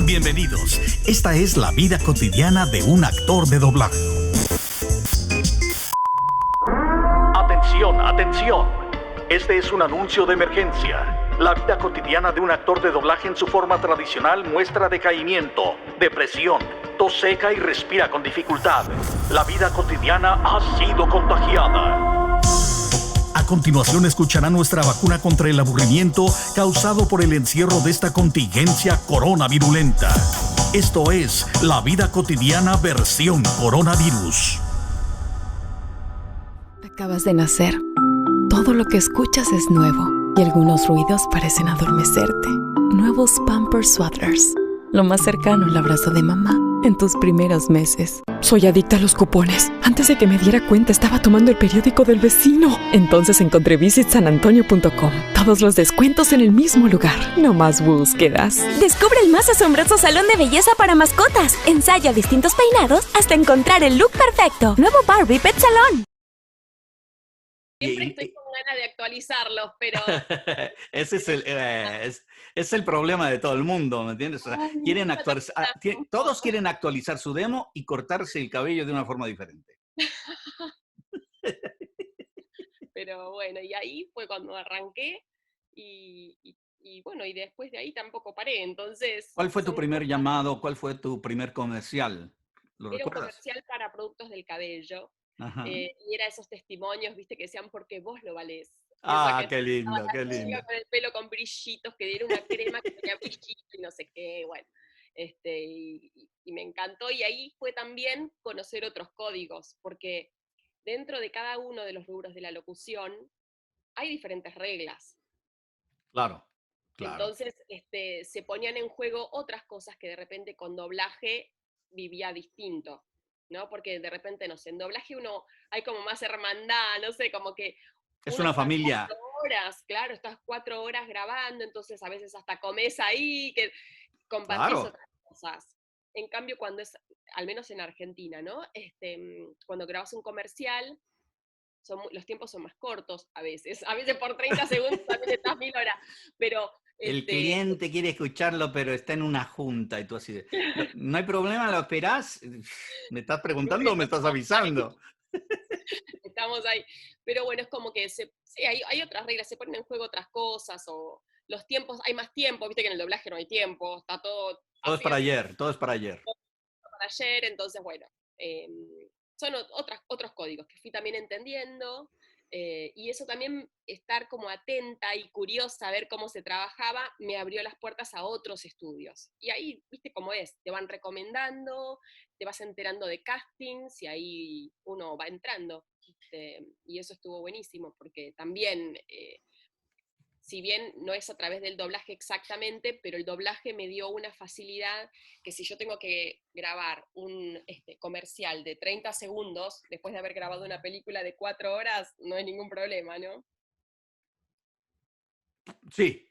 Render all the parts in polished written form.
Bienvenidos. Esta es la vida cotidiana de un actor de doblaje. Atención, atención. Este es un anuncio de emergencia. La vida cotidiana de un actor de doblaje en su forma tradicional muestra decaimiento, depresión, tos seca y respira con dificultad. La vida cotidiana ha sido contagiada. A continuación escuchará nuestra vacuna contra el aburrimiento causado por el encierro de esta contingencia coronavirulenta. Esto es la vida cotidiana versión coronavirus. Acabas de nacer. Todo lo que escuchas es nuevo y algunos ruidos parecen adormecerte. Nuevos Pampers Swaddlers. Lo más cercano al abrazo de mamá en tus primeros meses. Soy adicta a los cupones. Antes de que me diera cuenta, estaba tomando el periódico del vecino. Entonces encontré visitsanantonio.com. Todos los descuentos en el mismo lugar. No más búsquedas. Descubre el más asombroso salón de belleza para mascotas. Ensaya distintos peinados hasta encontrar el look perfecto. Nuevo Barbie Pet Salón. Siempre estoy con ganas de actualizarlos, pero... Ese es el problema de todo el mundo, ¿me entiendes? O sea, quieren todos quieren actualizar su demo y cortarse el cabello de una forma diferente. Pero bueno, y ahí fue cuando arranqué y bueno, y después de ahí tampoco paré, entonces... ¿Cuál fue tu primer llamado? ¿Cuál fue tu primer comercial? ¿Lo Era un recuerdas? comercial para productos del cabello. Ajá. Y era esos testimonios, viste, que decían porque vos lo valés. Ah, qué lindo, qué lindo. Con el pelo con brillitos, que diera una crema que tenía brillito y no sé qué, bueno. Y me encantó, y ahí fue también conocer otros códigos, porque dentro de cada uno de los rubros de la locución hay diferentes reglas. Claro, claro. Entonces se ponían en juego otras cosas que de repente con doblaje vivía distinto, ¿no? Porque de repente, no sé, en doblaje uno hay como más hermandad, no sé, como que... Es una familia. 4 horas, claro, estás 4 horas grabando, entonces a veces hasta comes ahí, que compartís Claro. otras cosas. En cambio, cuando es, al menos en Argentina, ¿no? Cuando grabas un comercial, los tiempos son más cortos a veces por 30 segundos también estás 1000 horas, pero... El cliente quiere escucharlo, pero está en una junta y tú así de, ¿no hay problema? ¿Lo esperás? ¿Me estás preguntando o me estás avisando? Estamos ahí. Pero bueno, es como que sí, hay otras reglas, se ponen en juego otras cosas, o los tiempos, hay más tiempo, viste que en el doblaje no hay tiempo, está todo... Todo es para ayer, todo es para ayer. Para ayer, entonces bueno, son otros códigos que fui también entendiendo, y eso también, estar como atenta y curiosa a ver cómo se trabajaba, me abrió las puertas a otros estudios. Y ahí, viste cómo es, te van recomendando, te vas enterando de castings, y ahí uno va entrando. Y eso estuvo buenísimo, porque también, si bien no es a través del doblaje exactamente, pero el doblaje me dio una facilidad que si yo tengo que grabar un comercial de 30 segundos, después de haber grabado una película de 4 horas, no es ningún problema, ¿no? Sí.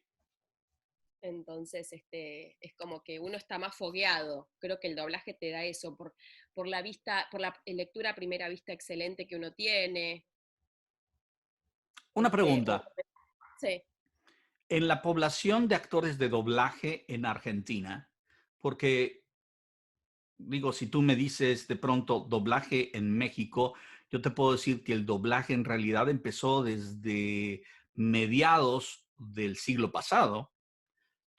Entonces, es como que uno está más fogueado. Creo que el doblaje te da eso, por la vista, por la lectura a primera vista excelente que uno tiene. Una pregunta. Sí. En la población de actores de doblaje en Argentina, porque, digo, si tú me dices de pronto doblaje en México, yo te puedo decir que el doblaje en realidad empezó desde mediados del siglo pasado.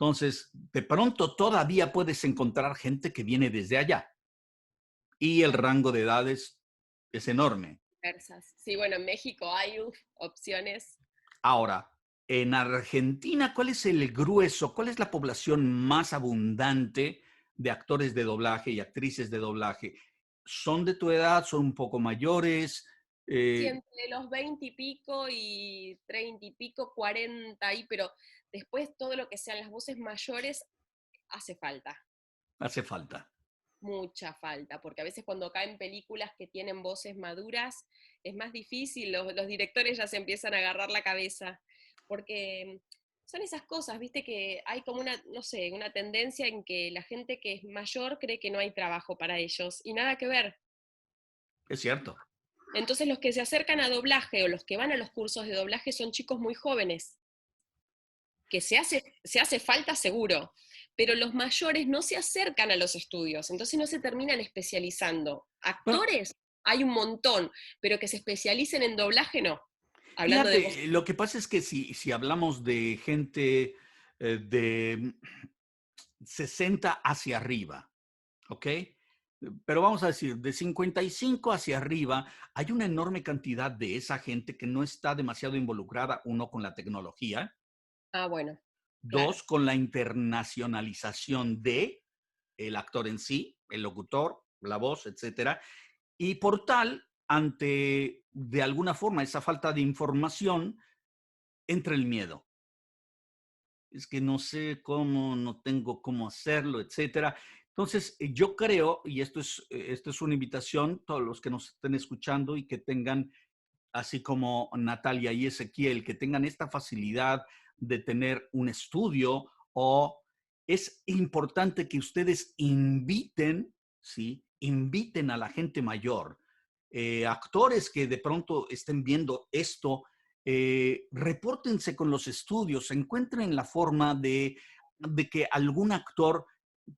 Entonces, de pronto todavía puedes encontrar gente que viene desde allá. Y el rango de edades es enorme. Sí, bueno, en México hay opciones. Ahora, en Argentina, ¿cuál es el grueso? ¿Cuál es la población más abundante de actores de doblaje y actrices de doblaje? ¿Son de tu edad? ¿Son un poco mayores? Sí, entre los 20 y pico y 30 y pico, 40 y, pero después todo lo que sean las voces mayores hace falta. Hace falta. Mucha falta, porque a veces cuando caen películas que tienen voces maduras es más difícil, los directores ya se empiezan a agarrar la cabeza, porque son esas cosas, viste, que hay como una, no sé, una tendencia en que la gente que es mayor cree que no hay trabajo para ellos, y nada que ver. Es cierto. Entonces los que se acercan a doblaje o los que van a los cursos de doblaje son chicos muy jóvenes, que se hace falta seguro, pero los mayores no se acercan a los estudios, entonces no se terminan especializando. Bueno, Actores hay un montón, pero que se especialicen en doblaje no. Hablando de voz. fíjate, lo que pasa es que si hablamos de gente de 60 hacia arriba, ¿ok? Pero vamos a decir, de 55 hacia arriba, hay una enorme cantidad de esa gente que no está demasiado involucrada, uno, con la tecnología, Ah, bueno, claro. dos, con la internacionalización de el actor en sí, el locutor, la voz, etcétera. Y por tal, ante de alguna forma esa falta de información, entra el miedo. Es que no sé cómo, no tengo cómo hacerlo, etcétera. Entonces, yo creo, y esto es una invitación, todos los que nos estén escuchando y que tengan, así como Natalia y Ezequiel, que tengan esta facilidad de tener un estudio, o es importante que ustedes inviten, ¿sí? Inviten a la gente mayor, actores que de pronto estén viendo esto, repórtense con los estudios, encuentren la forma de que algún actor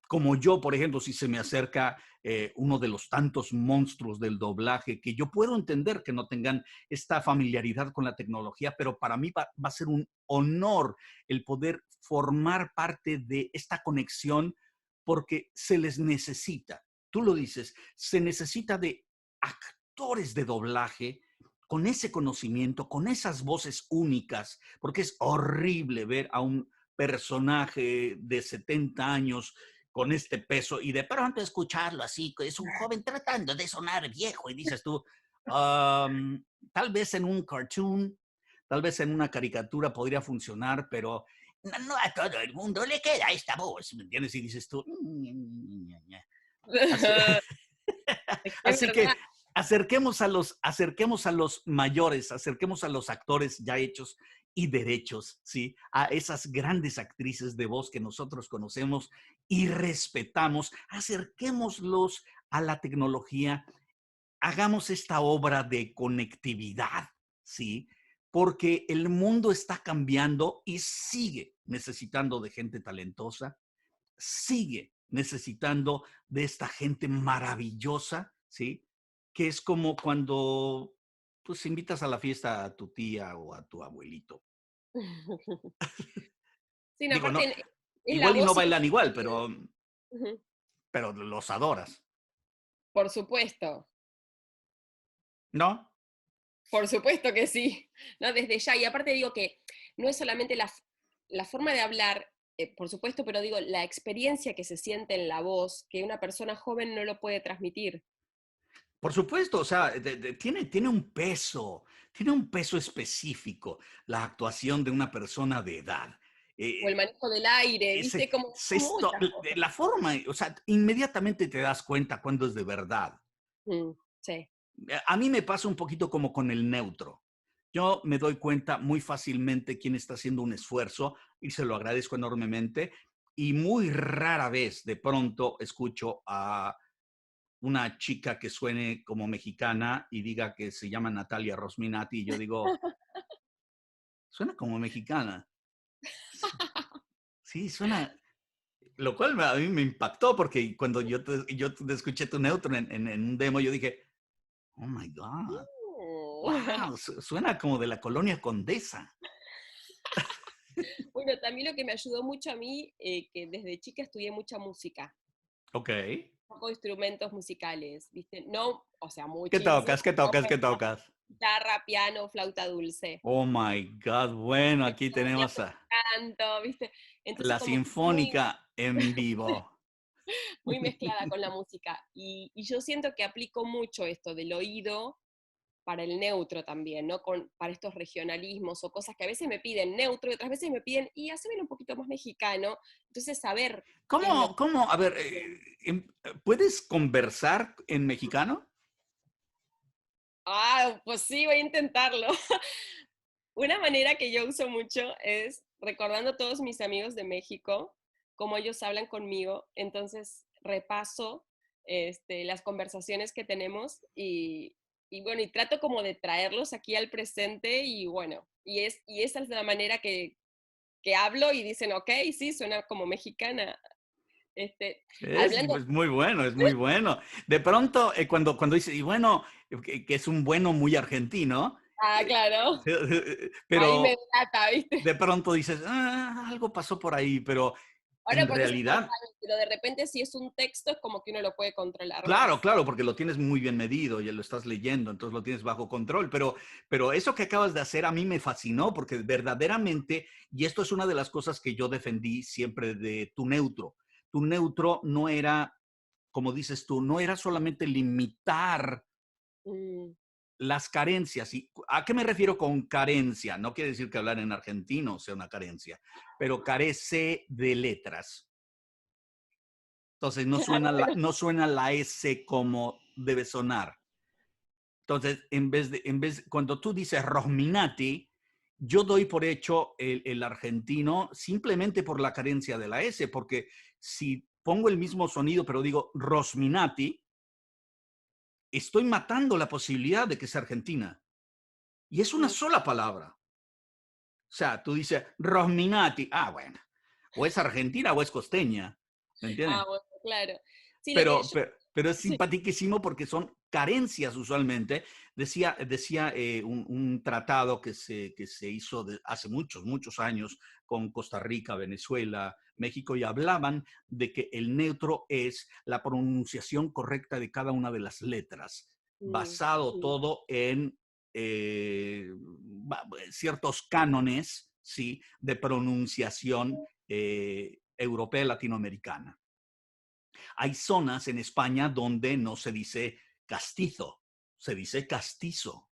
como yo, por ejemplo, si se me acerca uno de los tantos monstruos del doblaje, que yo puedo entender que no tengan esta familiaridad con la tecnología, pero para mí va a ser un honor el poder formar parte de esta conexión porque se les necesita. Tú lo dices, se necesita de actores de doblaje con ese conocimiento, con esas voces únicas, porque es horrible ver a un personaje de 70 años con este peso y de pronto escucharlo así, que es un joven tratando de sonar viejo y dices tú, tal vez en un cartoon, tal vez en una caricatura podría funcionar, pero no a todo el mundo le queda esta voz, ¿me entiendes? Y dices tú, así, Es así que verdad. acerquemos a los mayores, acerquemos a los actores ya hechos y derechos, ¿sí? A esas grandes actrices de voz que nosotros conocemos y respetamos, acerquémoslos a la tecnología, hagamos esta obra de conectividad, ¿sí? Porque el mundo está cambiando y sigue necesitando de gente talentosa, sigue necesitando de esta gente maravillosa, ¿sí? Que es como cuando pues invitas a la fiesta a tu tía o a tu abuelito. Sí, no, Digo, no, aparte es la igual y no voz y bailan igual, ujú, pero los adoras, por supuesto. ¿no? Por supuesto que sí, ¿no? Desde ya. Y aparte digo que no es solamente la forma de hablar, por supuesto, pero digo, la experiencia que se siente en la voz, que una persona joven no lo puede transmitir. Por supuesto, o sea, tiene tiene un peso específico la actuación de una persona de edad. O el Eh, manejo del aire, ¿viste? Como son muchas cosas. la forma, o sea, inmediatamente te das cuenta cuando es de verdad. Sí. A mí me pasa un poquito como con el neutro. Yo me doy cuenta muy fácilmente quién está haciendo un esfuerzo y se lo agradezco enormemente. Y muy rara vez de pronto escucho a una chica que suene como mexicana y diga que se llama Natalia Rosminati y yo digo, suena como mexicana. Sí, suena, lo cual a mí me impactó porque cuando yo te escuché tu neutro en un demo, yo dije, oh my God, Mm. wow, suena como de la colonia Condesa. Bueno, también lo que me ayudó mucho a mí, que desde chica estudié mucha música, Ok. un poco de instrumentos musicales, ¿viste? No, o sea, ¿Qué muchísimo, tocas? ¿Qué no, tocas? pero ¿Qué tocas? guitarra, piano, flauta dulce. Oh my God, bueno, aquí Ya tenemos a canto, ¿viste? Entonces la como que muy, Sinfónica en vivo. muy mezclada con la música. Y yo siento que aplico mucho esto del oído para el neutro también, ¿no? Para estos regionalismos o cosas que a veces me piden neutro y otras veces me piden, y haceme un poquito más mexicano. Entonces saber qué es lo que... A ver, ¿puedes conversar en mexicano? Ah, pues sí, voy a intentarlo. Una manera que yo uso mucho es recordando a todos mis amigos de México, cómo ellos hablan conmigo, entonces repaso las conversaciones que tenemos y bueno, y trato como de traerlos aquí al presente y bueno, y esa es la manera que hablo y dicen, ok, sí, suena como mexicana. Hablando, Es muy bueno, es muy bueno. De pronto, cuando dice, y bueno, que es un bueno muy argentino, claro, ahí me pero delata, ¿viste? de pronto dices, algo pasó por ahí, pero Ahora en porque es realidad, espontáneo, pero de repente si es un texto es como que uno lo puede controlar claro, más. claro, porque lo tienes muy bien medido y lo estás leyendo, entonces lo tienes bajo control, pero eso que acabas de hacer a mí me fascinó porque verdaderamente, y esto es una de las cosas que yo defendí siempre de tu neutro no era, como dices tú, no era solamente limitar Mm, las carencias. ¿Y a qué me refiero con carencia? No quiere decir que hablar en argentino sea una carencia, pero carece de letras. Entonces claro, bueno, no suena la S como debe sonar. Entonces, cuando tú dices Rosminati, yo doy por hecho el argentino simplemente por la carencia de la S, porque si pongo el mismo sonido, pero digo Rosminati, estoy matando la posibilidad de que sea argentina. Y es una mm, sola palabra. O sea, tú dices Rosminati, bueno, o es argentina o es costeña, ¿me entiendes? bueno, claro. Sí, lo que Pero, yo, pero, pero es sí, simpaticísimo porque son carencias usualmente. Decía un tratado que se hizo hace muchos, muchos años con Costa Rica, Venezuela, México, y hablaban de que el neutro es la pronunciación correcta de cada una de las letras, basado sí, todo en ciertos cánones, ¿sí?, de pronunciación europea y latinoamericana. Hay zonas en España donde no se dice castizo, se dice castizo.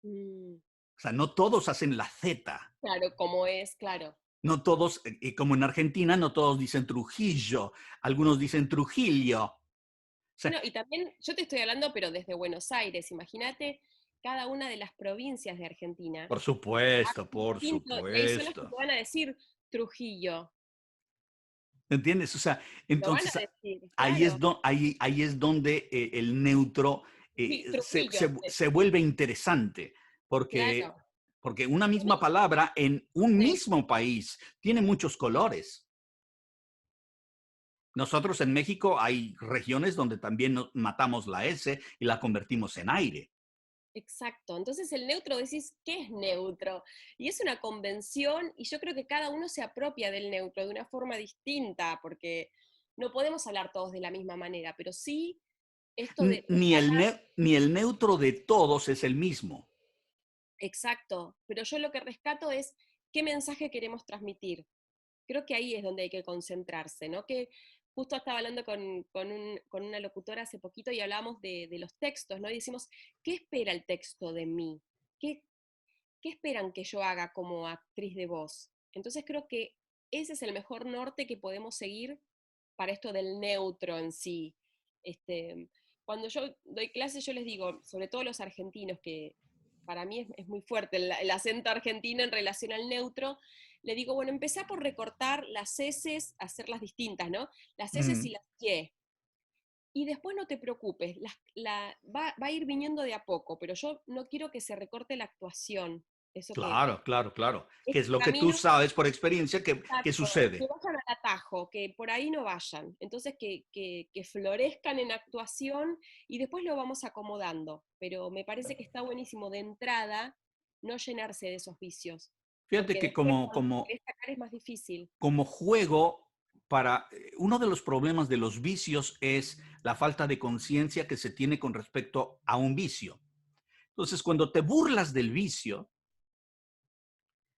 mm, O sea, no todos hacen la Z. claro, como es, claro. No todos, como en Argentina, no todos dicen Trujillo, algunos dicen Trujillo. O sea, Bueno, y también yo te estoy hablando, pero desde Buenos Aires, imagínate cada una de las provincias de Argentina. por supuesto, Habla por distinto, y hay zonas que supuesto. te van a decir Trujillo, ¿Entiendes? O sea, lo van a entonces decir, claro. ahí es donde el neutro Sí, Trujillo, se vuelve interesante, claro. porque una A mí, misma palabra en un sí. mismo país tiene muchos colores. Nosotros en México hay regiones donde también matamos la S y la convertimos en aire. Exacto. Entonces el neutro decís, ¿qué es neutro? Y es una convención y yo creo que cada uno se apropia del neutro de una forma distinta, porque no podemos hablar todos de la misma manera, pero sí esto de rescatar, Ni el neutro de todos es el mismo. exacto, pero yo lo que rescato es qué mensaje queremos transmitir. Creo que ahí es donde hay que concentrarse, ¿no? Que justo estaba hablando con una locutora hace poquito y hablábamos de los textos, ¿no? Y decimos, ¿qué espera el texto de mí? ¿Qué, ¿Qué esperan que yo haga como actriz de voz? Entonces creo que ese es el mejor norte que podemos seguir para esto del neutro en sí. Este, cuando yo doy clases, yo les digo, sobre todo los argentinos, que para mí es muy fuerte el acento argentino en relación al neutro, le digo, bueno, empezá por recortar las eses, hacerlas distintas, ¿no? Las eses y Mm, las ye. Y después no te preocupes, va a ir viniendo de a poco, pero yo no quiero que se recorte la actuación. Eso claro, claro, claro. Que es este lo que tú camino, sabes por experiencia que exacto, que sucede. vayan al atajo, que por ahí no vayan. Entonces que florezcan en actuación y después lo vamos acomodando. Pero me parece que está buenísimo de entrada no llenarse de esos vicios, Fíjate porque que después cuando querés sacar es más difícil. como juego para uno de los problemas de los vicios es la falta de conciencia que se tiene con respecto a un vicio. Entonces, cuando te burlas del vicio,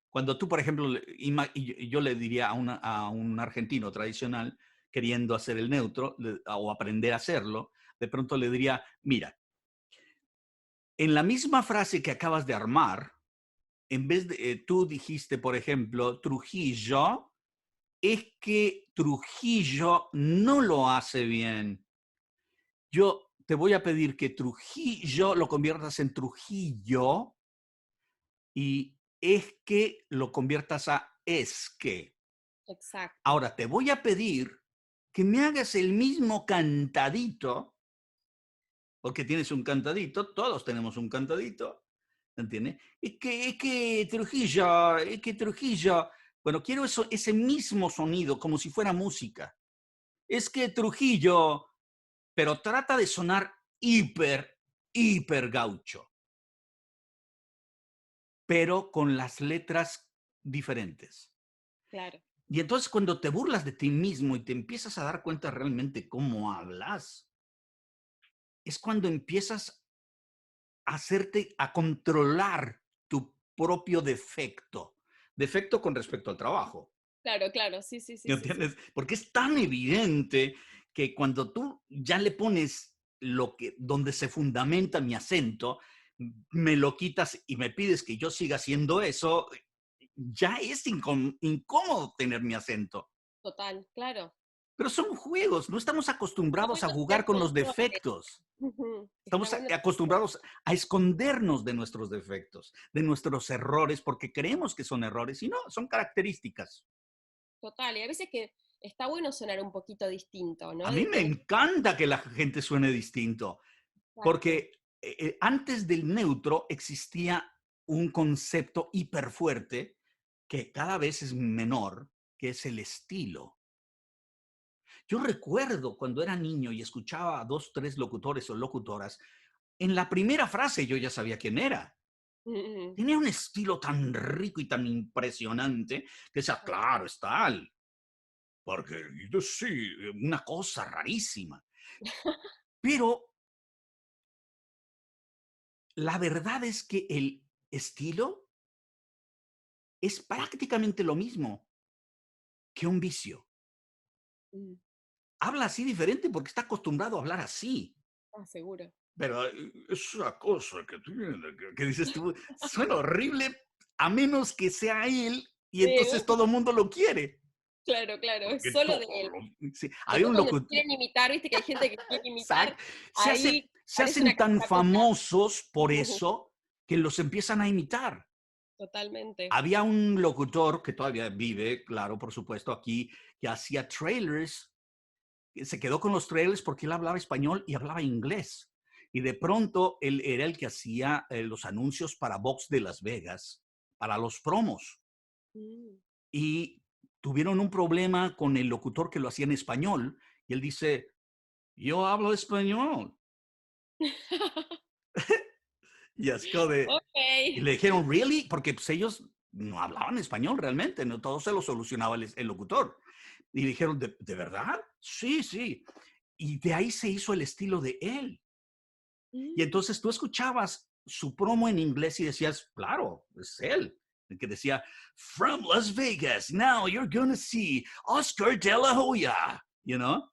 cuando tú, por ejemplo, y yo le diría a un argentino tradicional queriendo hacer el neutro o aprender a hacerlo, de pronto le diría, mira, en la misma frase que acabas de armar, en vez de, tú dijiste, por ejemplo, Trujillo, es que Trujillo no lo hace bien. Yo te voy a pedir que Trujillo lo conviertas en Trujillo y es que lo conviertas a es que. Exacto. Ahora te voy a pedir que me hagas el mismo cantadito, porque tienes un cantadito, todos tenemos un cantadito, ¿entiendes? Es que Trujillo, bueno, quiero ese mismo sonido, como si fuera música. es que Trujillo, pero trata de sonar hiper gaucho, pero con las letras diferentes. Claro. Y entonces cuando te burlas de ti mismo y te empiezas a dar cuenta realmente cómo hablas, es cuando empiezas a controlar tu propio defecto. Defecto con respecto al trabajo. Claro, claro, sí, sí, sí, ¿Me sí, sí. entiendes? Porque es tan evidente que cuando tú ya le pones donde se fundamenta mi acento, me lo quitas y me pides que yo siga haciendo eso, ya es incómodo tener mi acento. Total, claro. Pero son juegos, no estamos Está acostumbrados a bueno jugar ser con los consciente. defectos. Ujú, está Estamos bueno ser acostumbrados a escondernos de nuestros defectos, de nuestros errores, porque creemos que son errores y no, son características. total. Y a veces que está bueno sonar un poquito distinto, ¿no? A mí De me tener, encanta que la gente suene distinto, exacto. porque antes del neutro existía un concepto hiperfuerte que cada vez es menor, que es el estilo. Yo recuerdo cuando era niño y escuchaba a 2, 3 locutores o locutoras, en la primera frase yo ya sabía quién era. Ujú, Tenía un estilo tan rico y tan impresionante que decía, ajá. claro, es tal. Porque yo sí, una cosa rarísima. Pero la verdad es que el estilo es prácticamente lo mismo que un vicio. Mm, Habla así diferente porque está acostumbrado a hablar así. seguro. Pero es una cosa que tiene, que dices tú, suena horrible a menos que sea él y entonces Él, todo el mundo lo quiere. claro, claro, es Porque solo todo de él. sí, había Después un cuando te locutor, quieren imitar, viste que hay gente que quiere imitar, exacto, ahí se parece una hacen tan capota. famosos por eso que los empiezan a imitar. Totalmente. Había un locutor que todavía vive, claro, por supuesto, aquí, que hacía trailers. Se quedó con los trailers porque él hablaba español y hablaba inglés. Y de pronto él era el que hacía los anuncios para Vox de Las Vegas, para los promos. Mm. Y tuvieron un problema con el locutor que lo hacía en español. Y él dice, yo hablo español. Y así como de, Ok. y le dijeron, ¿really? Porque pues, ellos no hablaban español realmente, no todo se lo solucionaba el locutor. Y dijeron, ¿de verdad? Sí, sí. Y de ahí se hizo el estilo de él. Y Mm. entonces tú escuchabas su promo en inglés y decías, claro, es él. El que decía, from Las Vegas, now you're gonna see Oscar de la Hoya, you know?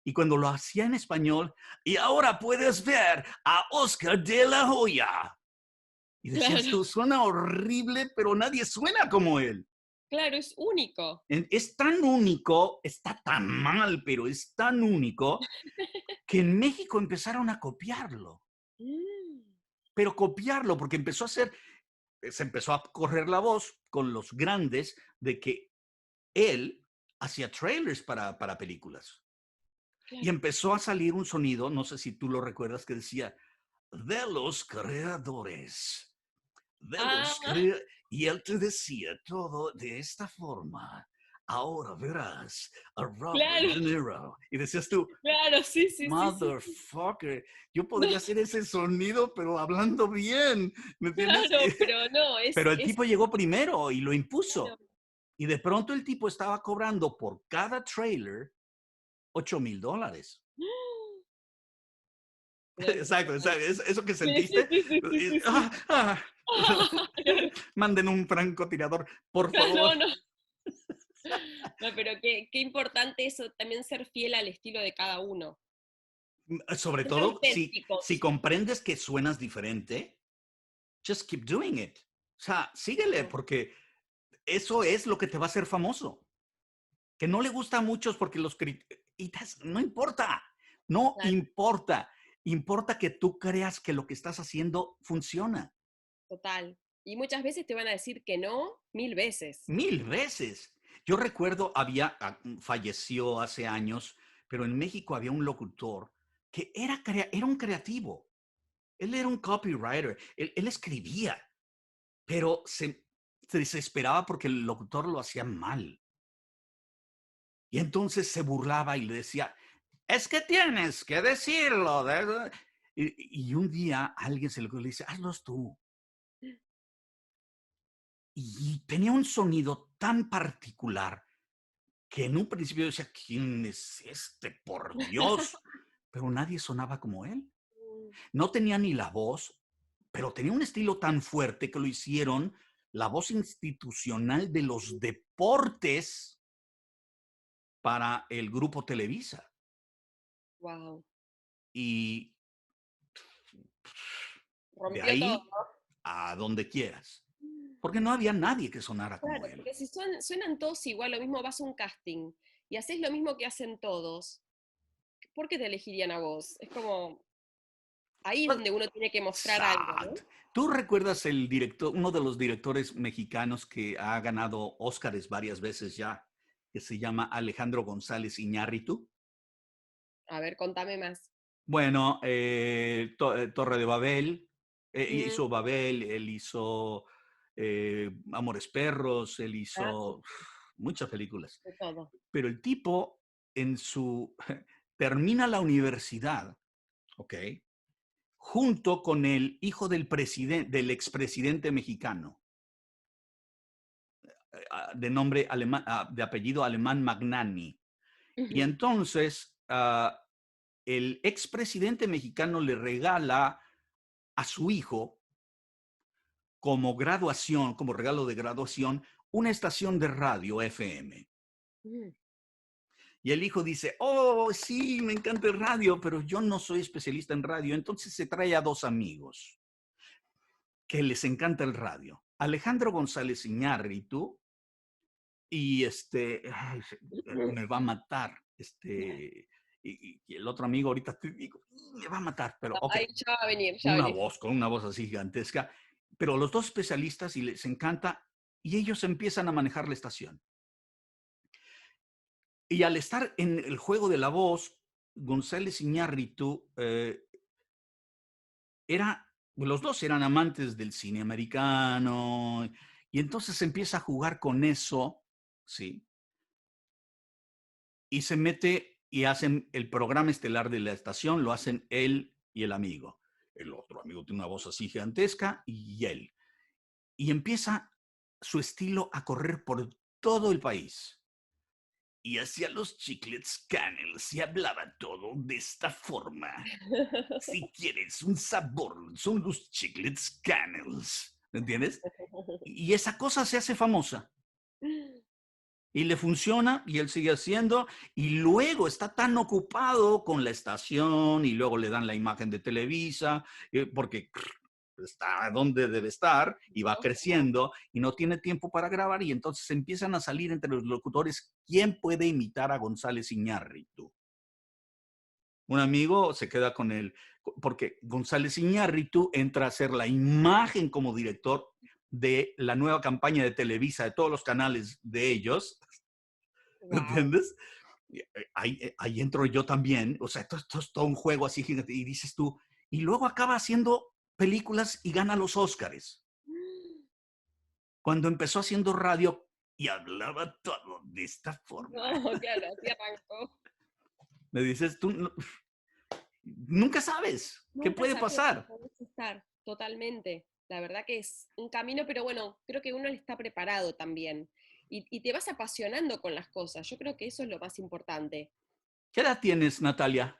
Y cuando lo hacía en español, y ahora puedes ver a Oscar de la Hoya. Y decías Claro, tú, suena horrible, pero nadie suena como él. claro, es único. Es tan único, está tan mal, pero es tan único que en México empezaron a copiarlo. Mm. Pero copiarlo, porque se empezó a correr la voz con los grandes de que él hacía trailers para películas. Y Claro. empezó a salir un sonido, no sé si tú lo recuerdas, que decía, de los creadores, de Ah, los creadores. Y él te decía todo de esta forma. Ahora verás a Robert claro, De Niro. Y decías tú, claro, sí, sí, sí, sí, sí. motherfucker, yo No, podría hacer ese sonido, pero hablando bien, ¿me entiendes? claro, pero no, Pero el es tipo llegó primero y lo claro. impuso. Y de pronto el tipo estaba cobrando por cada trailer $8,000. No, Exacto, impresionante. eso que Sí, sí, sentiste. sí, sí, sí, sí, sí. Manden un francotirador, por favor. No, no. No, pero qué importante eso, también ser fiel al estilo de cada uno. Sobre Ser todo, si auténticos. comprendes que suenas diferente, just keep doing it. O sea, síguele, No, porque eso es lo que te va a hacer famoso. Que no le gusta a muchos porque no importa, no claro, importa. Importa que tú creas que lo que estás haciendo funciona. total. Y muchas veces te van a decir que no 1000 veces. 1000 veces. Yo recuerdo, falleció hace años, pero en México había un locutor que era un creativo. Él era un copywriter. Él escribía, pero se desesperaba porque el locutor lo hacía mal. Y entonces se burlaba y le decía, es que tienes que decirlo. Y un día alguien se le dice, hazlo tú. Y tenía un sonido tan particular que en un principio decía, ¿quién es este? Por Dios. Pero nadie sonaba como él. No tenía ni la voz, pero tenía un estilo tan fuerte que lo hicieron la voz institucional de los deportes para el grupo Televisa. Wow. Y de Rompió todo, ahí ¿no? a donde quieras. Porque no había nadie que sonara como Claro, él. porque si suenan todos igual, lo mismo vas a un casting y haces lo mismo que hacen todos, ¿por qué te elegirían a vos? Es como, ahí es donde uno tiene que mostrar algo, ¿no? Sad. ¿Tú recuerdas el director, uno de los directores mexicanos que ha ganado Óscares varias veces ya, que se llama Alejandro González Iñárritu? A ver, contame más. Bueno, Torre de Babel, Mm, hizo Babel, él hizo Amores Perros, él ah, sí, hizo muchas películas. de todo. Pero el tipo en su termina la universidad, ¿ok? Junto con el hijo del expresidente mexicano, de nombre alemán, de apellido alemán Magnani. Y Ujú. entonces el expresidente mexicano le regala a su hijo como graduación, como regalo de graduación, una estación de radio FM. Mm. Y el hijo dice, oh, sí, me encanta el radio, pero yo no soy especialista en radio. Entonces se trae a dos amigos que les encanta el radio. Alejandro González Iñárritu y ay, me va a matar. Y el otro amigo ahorita te digo, me va a matar, pero ok, Ahí ya va a venir, ya va a venir. con una voz así gigantesca. Pero los dos especialistas y les encanta y ellos empiezan a manejar la estación. Y al estar en el juego de la voz, González Iñárritu los dos eran amantes del cine americano, y entonces empieza a jugar con eso, ¿sí? Y se mete y hacen el programa estelar de la estación, lo hacen él y el amigo. El otro amigo tiene una voz así gigantesca y él. Y empieza su estilo a correr por todo el país. Y hacía los chiclets Canels y hablaba todo de esta forma. Si quieres un sabor, son los chiclets Canels. ¿Me entiendes? Y esa cosa se hace famosa. Y le funciona y él sigue haciendo. Y luego está tan ocupado con la estación y luego le dan la imagen de Televisa, porque está donde debe estar y va creciendo y no tiene tiempo para grabar, y entonces empiezan a salir entre los locutores quién puede imitar a González Iñárritu. Un amigo se queda con él, porque González Iñárritu entra a ser la imagen como director de la nueva campaña de Televisa, de todos los canales de ellos, ¿me Wow. entiendes? Ahí entro yo también, o sea, esto es todo un juego así gigante, y dices tú, y luego acaba haciendo películas y gana los Óscares. Cuando empezó haciendo radio y hablaba todo de esta forma. No, claro, así arrancó. Me dices, tú nunca sabes qué Nunca puede sabes pasar. cómo vas a estar, totalmente. La verdad que es un camino, pero bueno, creo que uno está preparado también. Y te vas apasionando con las cosas. Yo creo que eso es lo más importante. ¿Qué edad tienes, Natalia?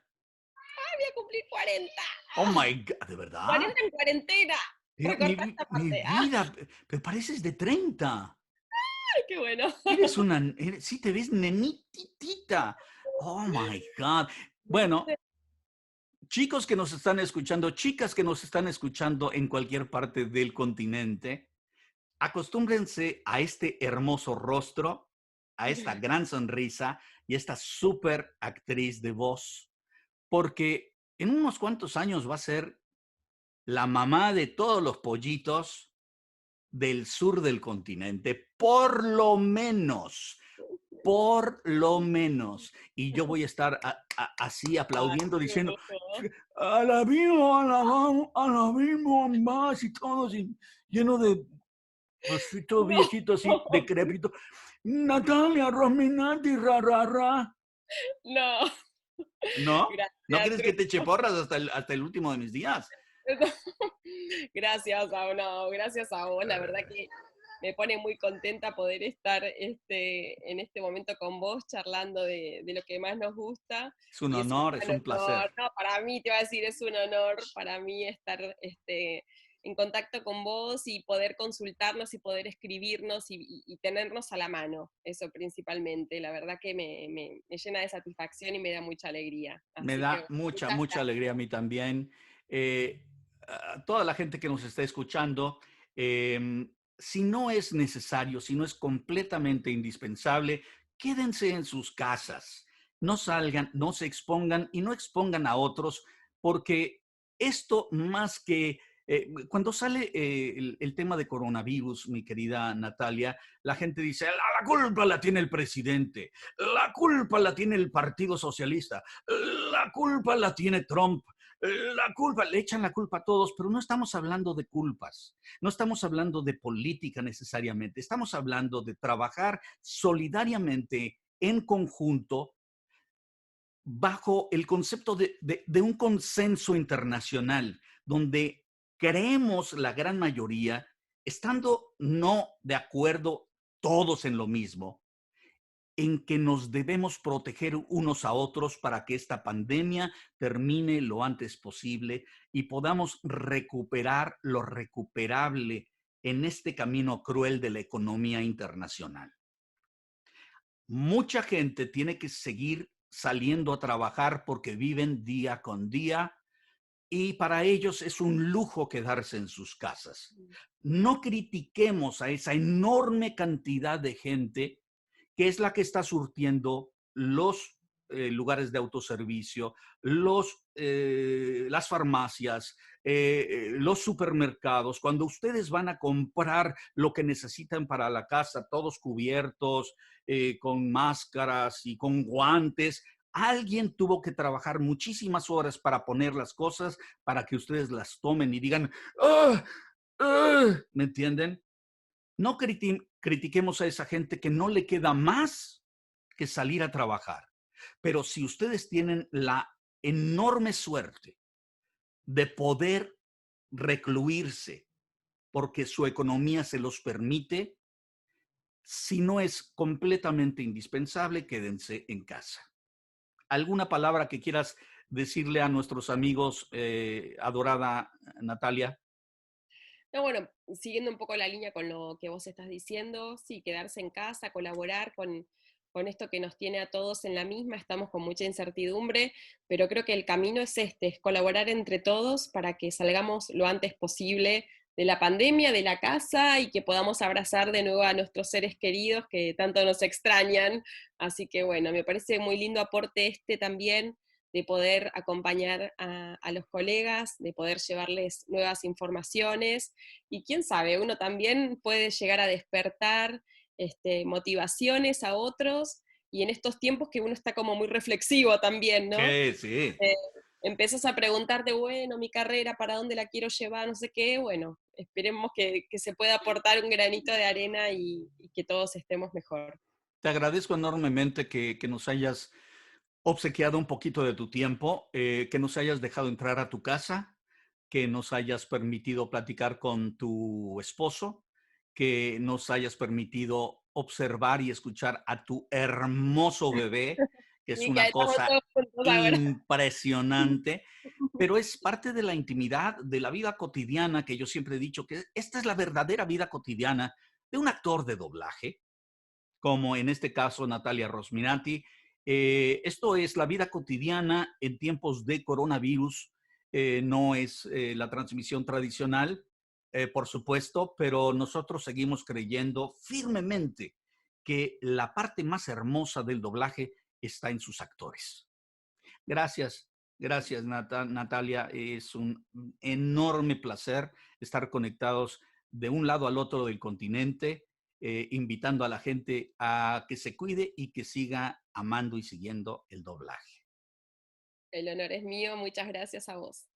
¡Ay, voy a cumplir 40! Oh my God, ¿de verdad? 40 en cuarentena. Recorta esta Mi parte. vida, me pareces de 30. ¡Ay, qué bueno! Sí te ves nenitita. Oh my God. Bueno, chicos que nos están escuchando, chicas que nos están escuchando en cualquier parte del continente, acostúmbrense a este hermoso rostro, a esta gran sonrisa y esta súper actriz de voz, porque en unos cuantos años va a ser la mamá de todos los pollitos del sur del continente, por lo menos. Por lo menos. Y yo voy a estar así aplaudiendo, diciendo, a la misma más y todo así, lleno de, así, todo viejito, así, decrépito. Natalia Rominati, ra, ra, ra. No, ¿No? ¿No gracias, quieres que te eche porras hasta el último de mis días? Gracias no, gracias a vos. La verdad que me pone muy contenta poder estar en este momento con vos charlando de lo que más nos gusta. Es un Y es un honor, es gran un placer. honor, no, para mí te voy a decir, es un honor para mí estar en contacto con vos y poder consultarnos y poder escribirnos y tenernos a la mano, eso principalmente. La verdad que me llena de satisfacción y me da mucha alegría. Me Así que da bueno, mucha, muchas mucha gracias. alegría a mí también. A toda la gente que nos está escuchando, si no es necesario, si no es completamente indispensable, quédense en sus casas. No salgan, no se expongan y no expongan a otros, porque esto más que... cuando sale el tema de coronavirus, mi querida Natalia, la gente dice, la culpa la tiene el presidente, la culpa la tiene el Partido Socialista, la culpa la tiene Trump, la culpa, le echan la culpa a todos, pero no estamos hablando de culpas, no estamos hablando de política necesariamente, estamos hablando de trabajar solidariamente en conjunto bajo el concepto de un consenso internacional, donde creemos la gran mayoría, estando no de acuerdo todos en lo mismo, en que nos debemos proteger unos a otros para que esta pandemia termine lo antes posible y podamos recuperar lo recuperable en este camino cruel de la economía internacional. Mucha gente tiene que seguir saliendo a trabajar porque viven día con día y para ellos es un lujo quedarse en sus casas. No critiquemos a esa enorme cantidad de gente que es la que está surtiendo los lugares de autoservicio, las farmacias, los supermercados. Cuando ustedes van a comprar lo que necesitan para la casa, todos cubiertos, con máscaras y con guantes, alguien tuvo que trabajar muchísimas horas para poner las cosas para que ustedes las tomen y digan, ¡ah! ¡Ah! ¿Me entienden? No critiquemos a esa gente que no le queda más que salir a trabajar. Pero si ustedes tienen la enorme suerte de poder recluirse porque su economía se los permite, si no es completamente indispensable, quédense en casa. ¿Alguna palabra que quieras decirle a nuestros amigos, adorada Natalia? No, bueno, siguiendo un poco la línea con lo que vos estás diciendo, sí, quedarse en casa, colaborar con esto que nos tiene a todos en la misma, estamos con mucha incertidumbre, pero creo que el camino es es colaborar entre todos para que salgamos lo antes posible de la pandemia, de la casa, y que podamos abrazar de nuevo a nuestros seres queridos que tanto nos extrañan. Así que bueno, me parece muy lindo aporte también de poder acompañar a los colegas, de poder llevarles nuevas informaciones, y quién sabe, uno también puede llegar a despertar motivaciones a otros, y en estos tiempos que uno está como muy reflexivo también, ¿no? Sí, sí. Eh, Empiezas a preguntarte, bueno, mi carrera, ¿para dónde la quiero llevar? No sé qué, bueno, esperemos que se pueda aportar un granito de arena y que todos estemos mejor. Te agradezco enormemente que nos hayas obsequiado un poquito de tu tiempo, que nos hayas dejado entrar a tu casa, que nos hayas permitido platicar con tu esposo, que nos hayas permitido observar y escuchar a tu hermoso bebé, que es Y que una estamos cosa todos juntos ahora. impresionante, pero es parte de la intimidad, de la vida cotidiana, que yo siempre he dicho que esta es la verdadera vida cotidiana de un actor de doblaje, como en este caso Natalia Rosminati. Esto es la vida cotidiana en tiempos de coronavirus. No es la transmisión tradicional, por supuesto, pero nosotros seguimos creyendo firmemente que la parte más hermosa del doblaje está en sus actores. Gracias, gracias Natalia. Es un enorme placer estar conectados de un lado al otro del continente, invitando a la gente a que se cuide y que siga amando y siguiendo el doblaje. El honor es mío, muchas gracias a vos.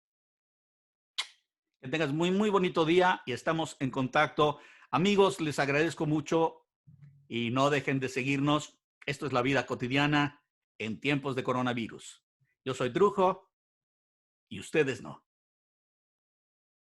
Que tengas muy, muy bonito día y estamos en contacto. Amigos, les agradezco mucho. y no dejen de seguirnos. Esto es La Vida Cotidiana en tiempos de coronavirus. Yo soy Drujo y ustedes no.